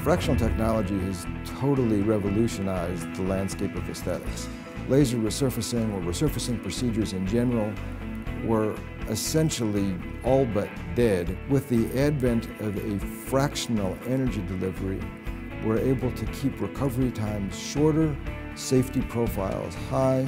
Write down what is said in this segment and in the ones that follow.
Fractional technology has totally revolutionized the landscape of aesthetics. Laser resurfacing or resurfacing procedures in general were essentially all but dead. With the advent of a fractional energy delivery, we're able to keep recovery times shorter, safety profiles high,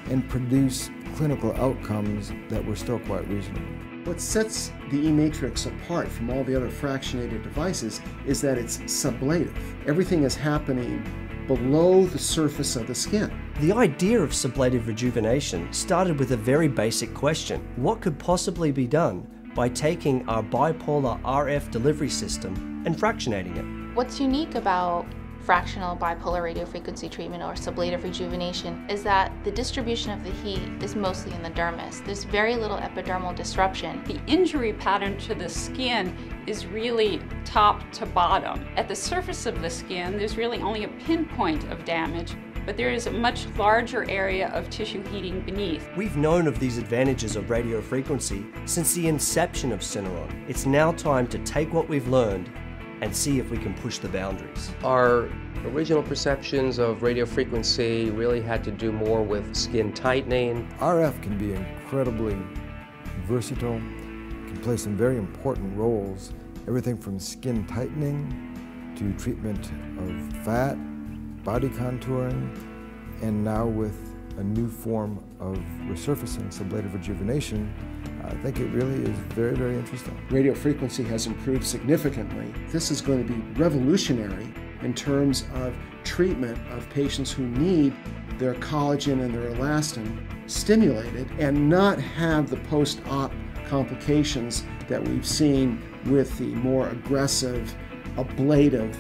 and produce clinical outcomes that were still quite reasonable. What sets the eMatrix apart from all the other fractionated devices is that it's sublative. Everything is happening below the surface of the skin. The idea of sublative rejuvenation started with a very basic question. What could possibly be done by taking our bipolar RF delivery system and fractionating it? What's unique about fractional bipolar radiofrequency treatment or sublative rejuvenation is that the distribution of the heat is mostly in the dermis. There's very little epidermal disruption. The injury pattern to the skin is really top to bottom. At the surface of the skin, there's really only a pinpoint of damage, but there is a much larger area of tissue heating beneath. We've known of these advantages of radiofrequency since the inception of Syneron. It's now time to take what we've learned and see if we can push the boundaries. Our original perceptions of radiofrequency really had to do more with skin tightening. RF can be incredibly versatile, can play some very important roles, everything from skin tightening to treatment of fat, body contouring, and now with a new form of resurfacing, sublative rejuvenation, I think it really is very, very interesting. Radiofrequency has improved significantly. This is going to be revolutionary in terms of treatment of patients who need their collagen and their elastin stimulated and not have the post-op complications that we've seen with the more aggressive, ablative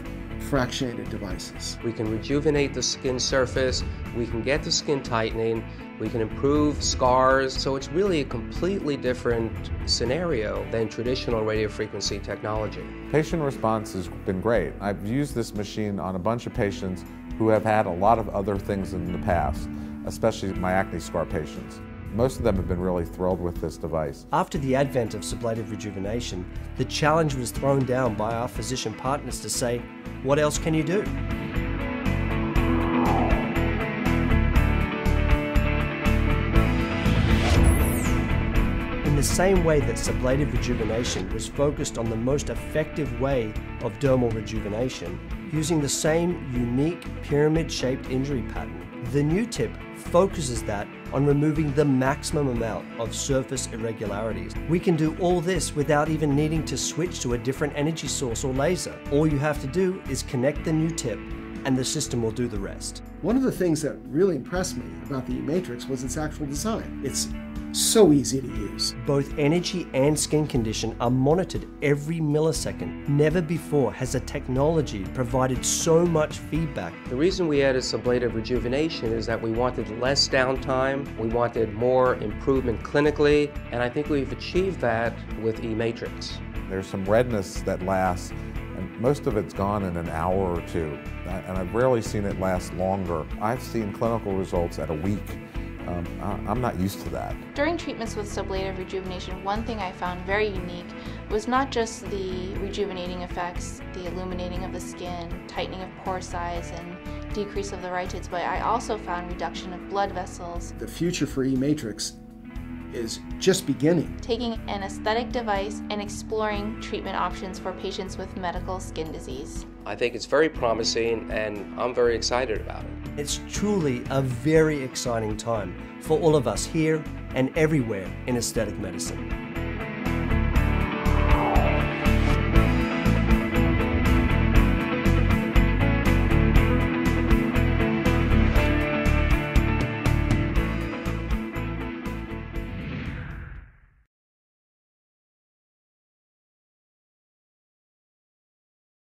fractionated devices. We can rejuvenate the skin surface, we can get the skin tightening, we can improve scars, so it's really a completely different scenario than traditional radiofrequency technology. Patient response has been great. I've used this machine on a bunch of patients who have had a lot of other things in the past, especially my acne scar patients. Most of them have been really thrilled with this device. After the advent of sublative rejuvenation, the challenge was thrown down by our physician partners to say, what else can you do? In the same way that sublative rejuvenation was focused on the most effective way of dermal rejuvenation, using the same unique pyramid-shaped injury pattern, the new tip focuses that on removing the maximum amount of surface irregularities. We can do all this without even needing to switch to a different energy source or laser. All you have to do is connect the new tip and the system will do the rest. One of the things that really impressed me about the eMatrix was its actual design. It's so easy to use. Both energy and skin condition are monitored every millisecond. Never before has a technology provided so much feedback. The reason we added sublative rejuvenation is that we wanted less downtime, we wanted more improvement clinically, and I think we've achieved that with eMatrix. There's some redness that lasts, and most of it's gone in an hour or two, and I've rarely seen it last longer. I've seen clinical results at a week. I'm not used to that. During treatments with sublative rejuvenation, one thing I found very unique was not just the rejuvenating effects, the illuminating of the skin, tightening of pore size, and decrease of the rhytids, but I also found reduction of blood vessels. The future for eMatrix is just beginning. Taking an aesthetic device and exploring treatment options for patients with medical skin disease. I think it's very promising and I'm very excited about it. It's truly a very exciting time for all of us here and everywhere in aesthetic medicine.